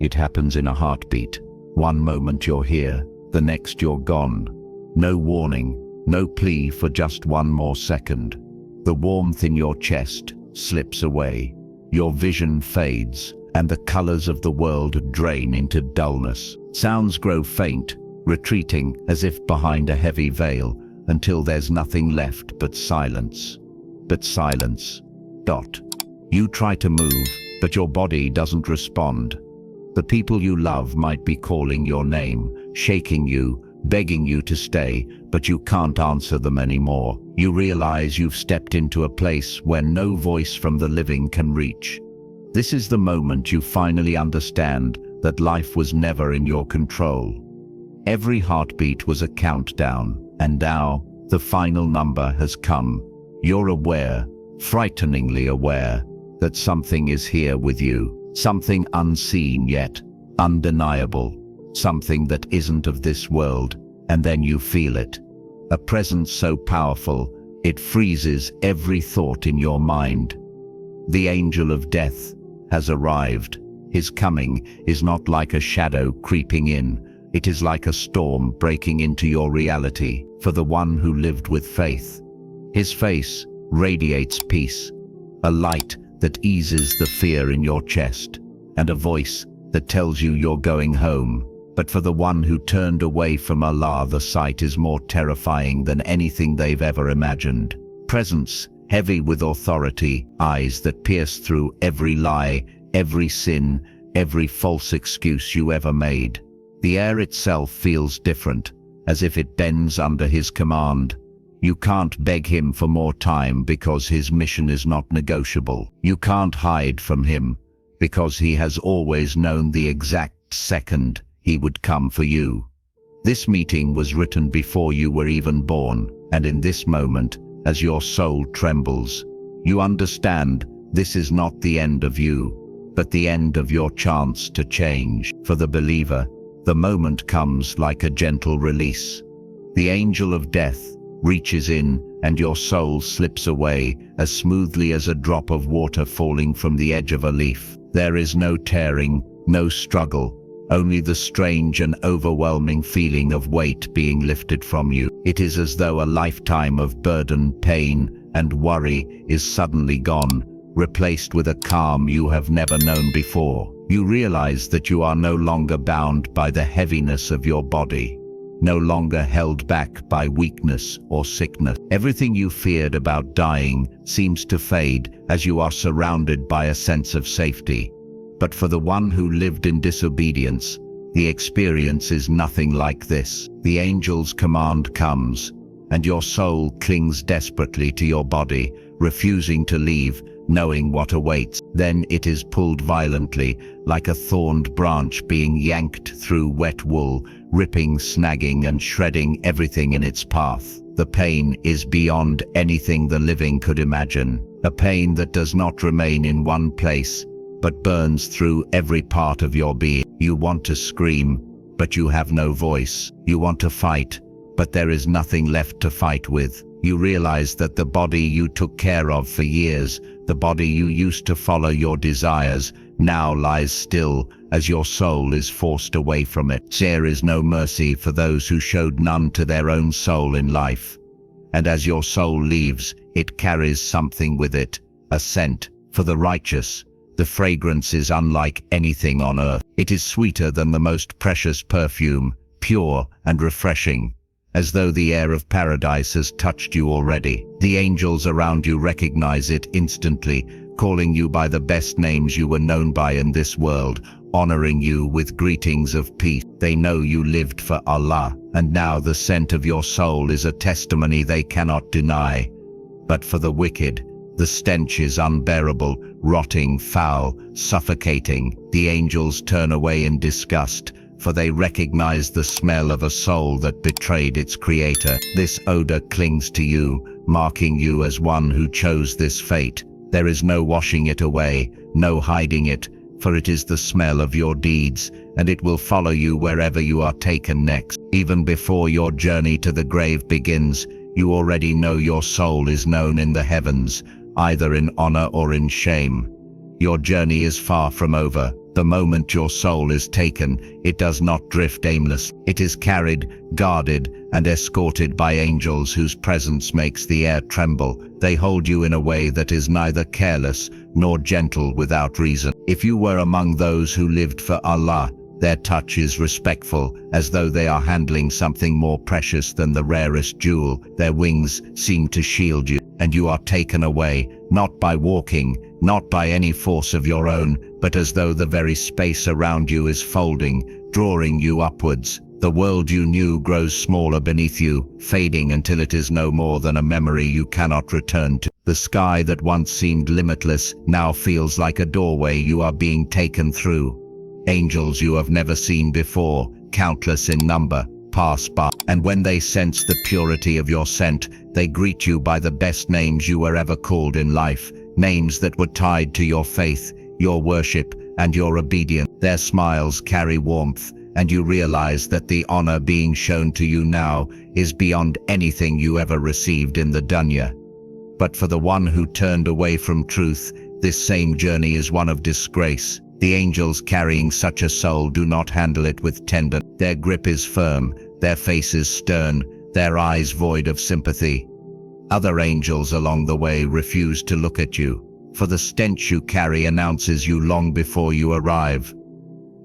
It happens in a heartbeat. One moment you're here, the next you're gone. No warning, no plea for just one more second. The warmth in your chest slips away. Your vision fades, and the colors of the world drain into dullness. Sounds grow faint, retreating as if behind a heavy veil, until there's nothing left but silence. But silence. You try to move, but your body doesn't respond. The people you love might be calling your name, shaking you, begging you to stay, but you can't answer them anymore. You realize you've stepped into a place where no voice from the living can reach. This is the moment you finally understand that life was never in your control. Every heartbeat was a countdown, and now the final number has come. You're aware, frighteningly aware, that something is here with you, something unseen yet undeniable, something that isn't of this world, and then you feel it. A presence so powerful, it freezes every thought in your mind. The angel of death has arrived. His coming is not like a shadow creeping in. It is like a storm breaking into your reality for the one who lived with faith. His face radiates peace, a light that eases the fear in your chest, and a voice that tells you you're going home. But for the one who turned away from Allah, the sight is more terrifying than anything they've ever imagined. Presence heavy with authority, eyes that pierce through every lie, every sin, every false excuse you ever made. The air itself feels different, as if it bends under his command. You can't beg him for more time because his mission is not negotiable. You can't hide from him because he has always known the exact second he would come for you. This meeting was written before you were even born, and in this moment, as your soul trembles, you understand this is not the end of you, but the end of your chance to change. For the believer, the moment comes like a gentle release. The angel of death reaches in, and your soul slips away as smoothly as a drop of water falling from the edge of a leaf. There is no tearing, no struggle, only the strange and overwhelming feeling of weight being lifted from you. It is as though a lifetime of burden, pain, and worry is suddenly gone, replaced with a calm you have never known before. You realize that you are no longer bound by the heaviness of your body, no longer held back by weakness or sickness. Everything you feared about dying seems to fade as you are surrounded by a sense of safety. But for the one who lived in disobedience, the experience is nothing like this. The angel's command comes, and your soul clings desperately to your body, refusing to leave, knowing what awaits. Then it is pulled violently, like a thorned branch being yanked through wet wool, ripping, snagging, and shredding everything in its path. The pain is beyond anything the living could imagine, a pain that does not remain in one place, but burns through every part of your being. You want to scream, but you have no voice. You want to fight, but there is nothing left to fight with. You realize that the body you took care of for years, the body you used to follow your desires, now lies still as your soul is forced away from it. There is no mercy for those who showed none to their own soul in life. And as your soul leaves, it carries something with it, a scent. For the righteous, the fragrance is unlike anything on earth. It is sweeter than the most precious perfume, pure and refreshing, as though the air of paradise has touched you already. The angels around you recognize it instantly, calling you by the best names you were known by in this world, honoring you with greetings of peace. They know you lived for Allah, and now the scent of your soul is a testimony they cannot deny. But for the wicked, the stench is unbearable, rotting, foul, suffocating. The angels turn away in disgust, for they recognize the smell of a soul that betrayed its creator. This odor clings to you, marking you as one who chose this fate. There is no washing it away, no hiding it, for it is the smell of your deeds, and it will follow you wherever you are taken next. Even before your journey to the grave begins, you already know your soul is known in the heavens, either in honor or in shame. Your journey is far from over, The moment your soul is taken, it does not drift aimless. It is carried, guarded, and escorted by angels whose presence makes the air tremble. They hold you in a way that is neither careless nor gentle without reason. If you were among those who lived for Allah, their touch is respectful, as though they are handling something more precious than the rarest jewel. Their wings seem to shield you, and you are taken away, not by walking, not by any force of your own, but as though the very space around you is folding, drawing you upwards. The world you knew grows smaller beneath you, fading until it is no more than a memory you cannot return to. The sky that once seemed limitless now feels like a doorway you are being taken through. Angels you have never seen before, countless in number, pass by, and when they sense the purity of your scent, they greet you by the best names you were ever called in life, names that were tied to your faith, your worship, and your obedience. Their smiles carry warmth, and you realize that the honor being shown to you now is beyond anything you ever received in the dunya. But for the one who turned away from truth, this same journey is one of disgrace. The angels carrying such a soul do not handle it with tenderness. Their grip is firm, their faces stern, their eyes void of sympathy. Other angels along the way refuse to look at you, for the stench you carry announces you long before you arrive.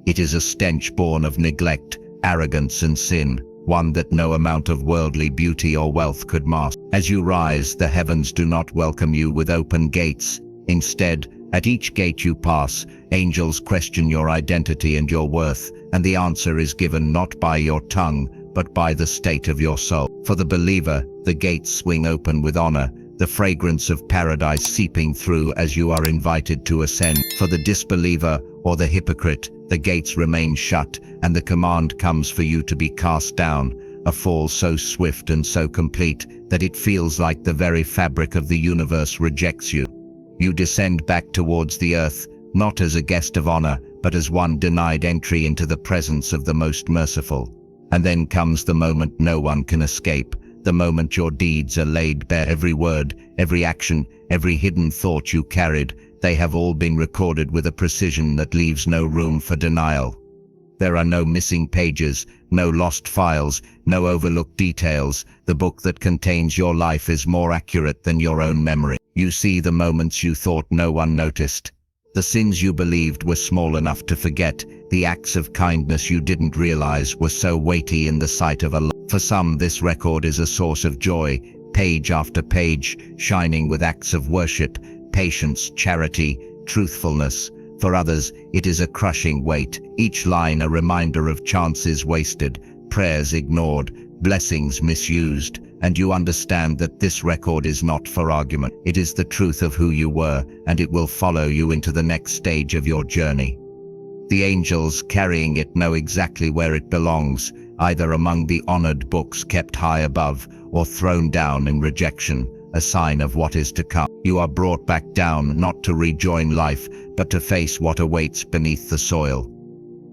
It is a stench born of neglect, arrogance, and sin, one that no amount of worldly beauty or wealth could mask. As you rise, the heavens do not welcome you with open gates. Instead, at each gate you pass, angels question your identity and your worth, and the answer is given not by your tongue, but by the state of your soul. For the believer, the gates swing open with honor, the fragrance of paradise seeping through as you are invited to ascend. For the disbeliever or the hypocrite, the gates remain shut, and the command comes for you to be cast down, a fall so swift and so complete that it feels like the very fabric of the universe rejects you. You descend back towards the earth, not as a guest of honor, but as one denied entry into the presence of the most merciful. And then comes the moment no one can escape, the moment your deeds are laid bare. Every word, every action, every hidden thought you carried, they have all been recorded with a precision that leaves no room for denial. There are no missing pages, no lost files, no overlooked details. The book that contains your life is more accurate than your own memory. You see the moments you thought no one noticed, the sins you believed were small enough to forget, the acts of kindness you didn't realize were so weighty in the sight of Allah. For some, this record is a source of joy, page after page, shining with acts of worship, patience, charity, truthfulness. For others, it is a crushing weight, each line a reminder of chances wasted, prayers ignored, blessings misused, and you understand that this record is not for argument. It is the truth of who you were, and it will follow you into the next stage of your journey. The angels carrying it know exactly where it belongs, either among the honored books kept high above, or thrown down in rejection, a sign of what is to come. You are brought back down not to rejoin life, but to face what awaits beneath the soil.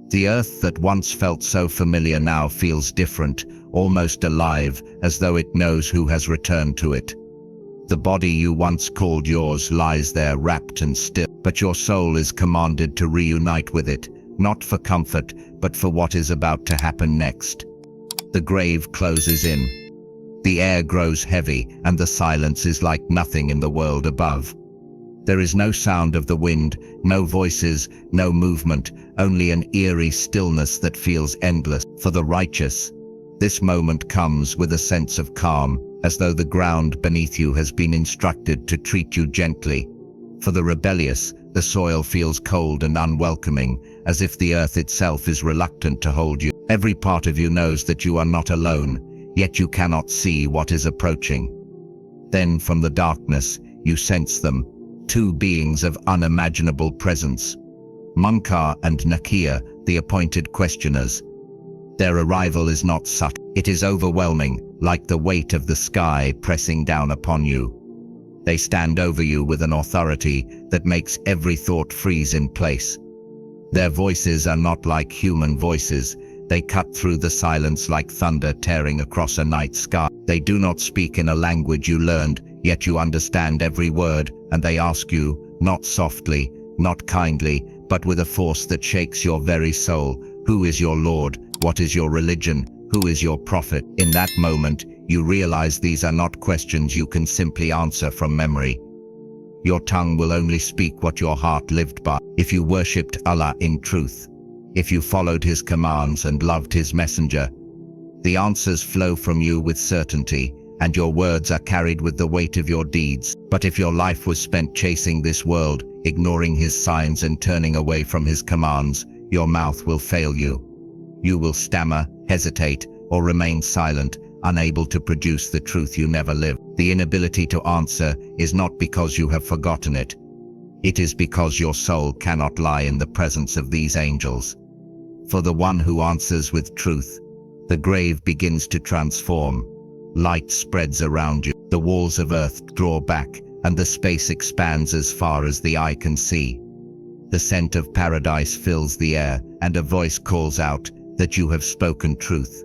The earth that once felt so familiar now feels different, almost alive, as though it knows who has returned to it. The body you once called yours lies there wrapped and still, but your soul is commanded to reunite with it, not for comfort, but for what is about to happen next. The grave closes in. The air grows heavy, and the silence is like nothing in the world above. There is no sound of the wind, no voices, no movement, only an eerie stillness that feels endless. For the righteous, this moment comes with a sense of calm, as though the ground beneath you has been instructed to treat you gently. For the rebellious, the soil feels cold and unwelcoming, as if the earth itself is reluctant to hold you. Every part of you knows that you are not alone, yet you cannot see what is approaching. Then from the darkness, you sense them, two beings of unimaginable presence. Munkar and Nakir, the appointed questioners. Their arrival is not subtle. It is overwhelming, like the weight of the sky pressing down upon you. They stand over you with an authority that makes every thought freeze in place. Their voices are not like human voices. They cut through the silence like thunder tearing across a night sky. They do not speak in a language you learned, yet you understand every word, and they ask you, not softly, not kindly, but with a force that shakes your very soul. Who is your Lord? What is your religion? Who is your prophet? In that moment, you realize these are not questions you can simply answer from memory. Your tongue will only speak what your heart lived by. If you worshipped Allah in truth, if you followed His commands and loved His messenger, the answers flow from you with certainty, and your words are carried with the weight of your deeds. But if your life was spent chasing this world, ignoring His signs and turning away from His commands, your mouth will fail you. You will stammer, hesitate, or remain silent, unable to produce the truth you never lived. The inability to answer is not because you have forgotten it. It is because your soul cannot lie in the presence of these angels. For the one who answers with truth, the grave begins to transform. Light spreads around you, the walls of earth draw back, and the space expands as far as the eye can see. The scent of paradise fills the air, and a voice calls out that you have spoken truth.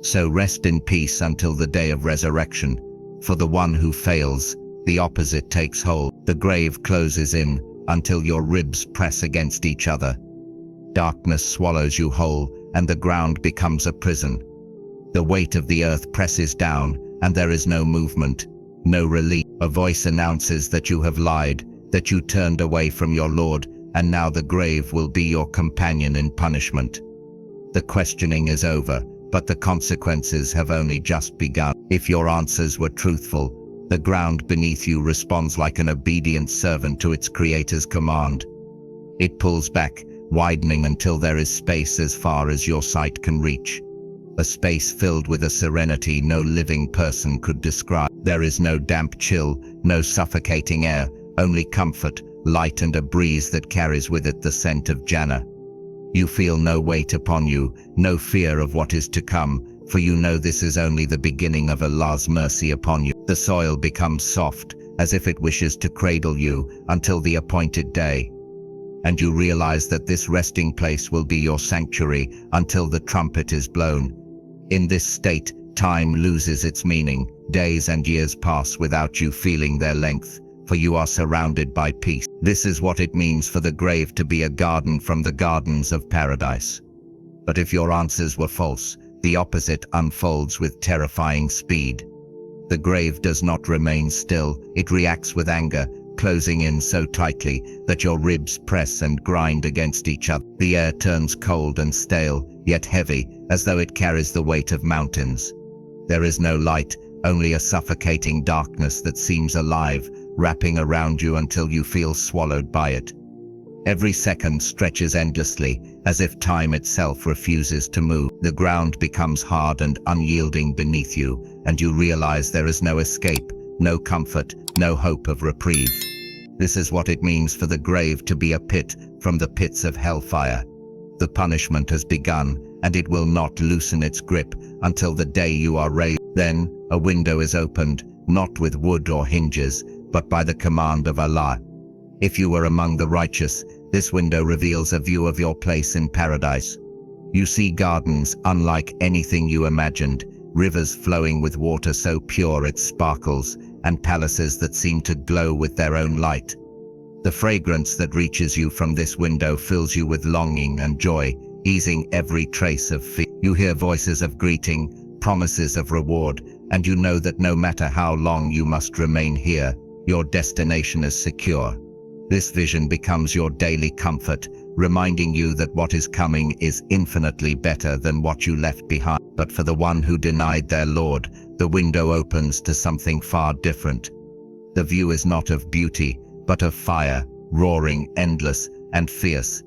So rest in peace until the day of resurrection. For the one who fails, the opposite takes hold. The grave closes in until your ribs press against each other. Darkness swallows you whole, and the ground becomes a prison. The weight of the earth presses down, and there is no movement, no relief. A voice announces that you have lied, that you turned away from your Lord, and now the grave will be your companion in punishment. The questioning is over, but the consequences have only just begun. If your answers were truthful, the ground beneath you responds like an obedient servant to its Creator's command. It pulls back, widening until there is space as far as your sight can reach. A space filled with a serenity no living person could describe. There is no damp chill, no suffocating air, only comfort, light, and a breeze that carries with it the scent of Jannah. You feel no weight upon you, no fear of what is to come, for you know this is only the beginning of Allah's mercy upon you. The soil becomes soft, as if it wishes to cradle you until the appointed day. And you realize that this resting place will be your sanctuary until the trumpet is blown. In this state, time loses its meaning. Days and years pass without you feeling their length, for you are surrounded by peace. This is what it means for the grave to be a garden from the gardens of paradise. But if your answers were false, the opposite unfolds with terrifying speed. The grave does not remain still, it reacts with anger, closing in so tightly that your ribs press and grind against each other. The air turns cold and stale, yet heavy, as though it carries the weight of mountains. There is no light, only a suffocating darkness that seems alive, wrapping around you until you feel swallowed by it. Every second stretches endlessly, as if time itself refuses to move. The ground becomes hard and unyielding beneath you, and you realize there is no escape, no comfort, no hope of reprieve. This is what it means for the grave to be a pit from the pits of hellfire. The punishment has begun, and it will not loosen its grip until the day you are raised. Then, a window is opened, not with wood or hinges, but by the command of Allah. If you were among the righteous, this window reveals a view of your place in paradise. You see gardens unlike anything you imagined, rivers flowing with water so pure it sparkles, and palaces that seem to glow with their own light. The fragrance that reaches you from this window fills you with longing and joy, easing every trace of fear. You hear voices of greeting, promises of reward, and you know that no matter how long you must remain here, your destination is secure. This vision becomes your daily comfort, reminding you that what is coming is infinitely better than what you left behind. But for the one who denied their Lord, the window opens to something far different. The view is not of beauty, but of fire, roaring, endless, and fierce.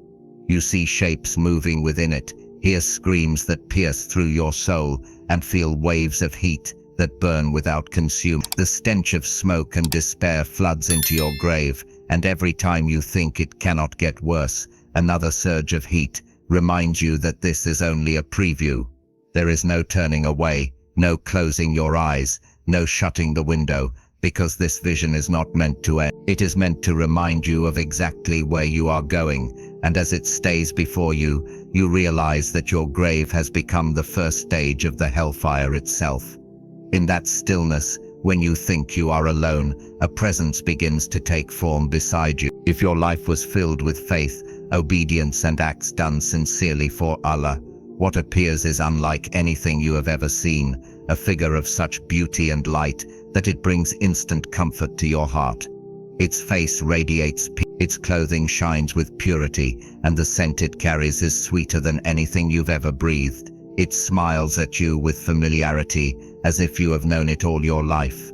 You see shapes moving within it, hear screams that pierce through your soul, and feel waves of heat that burn without consuming. The stench of smoke and despair floods into your grave, and every time you think it cannot get worse, another surge of heat reminds you that this is only a preview. There is no turning away, no closing your eyes, no shutting the window, because this vision is not meant to end. It is meant to remind you of exactly where you are going, and as it stays before you, you realize that your grave has become the first stage of the hellfire itself. In that stillness, when you think you are alone, a presence begins to take form beside you. If your life was filled with faith, obedience and acts done sincerely for Allah. What appears is unlike anything you have ever seen, a figure of such beauty and light that it brings instant comfort to your heart. Its face radiates peace, its clothing shines with purity, and the scent it carries is sweeter than anything you've ever breathed. It smiles at you with familiarity, as if you have known it all your life.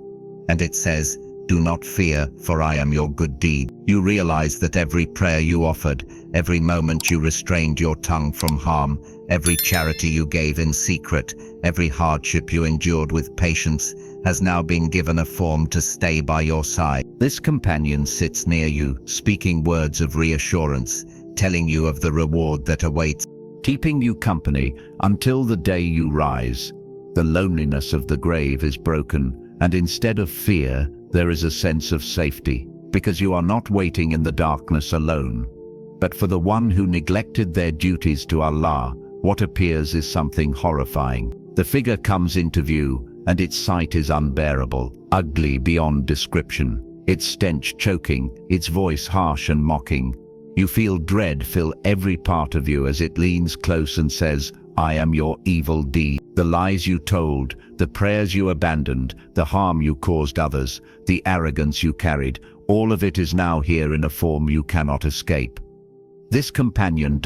And it says, "Do not fear, for I am your good deed." You realize that every prayer you offered, every moment you restrained your tongue from harm, every charity you gave in secret, every hardship you endured with patience, has now been given a form to stay by your side. This companion sits near you, speaking words of reassurance, telling you of the reward that awaits, keeping you company until the day you rise. The loneliness of the grave is broken, and instead of fear, there is a sense of safety, because you are not waiting in the darkness alone. But for the one who neglected their duties to Allah, what appears is something horrifying. The figure comes into view, and its sight is unbearable, ugly beyond description, its stench choking, its voice harsh and mocking. You feel dread fill every part of you as it leans close and says, "I am your evil deed." The lies you told, the prayers you abandoned, the harm you caused others, the arrogance you carried, all of it is now here in a form you cannot escape. This companion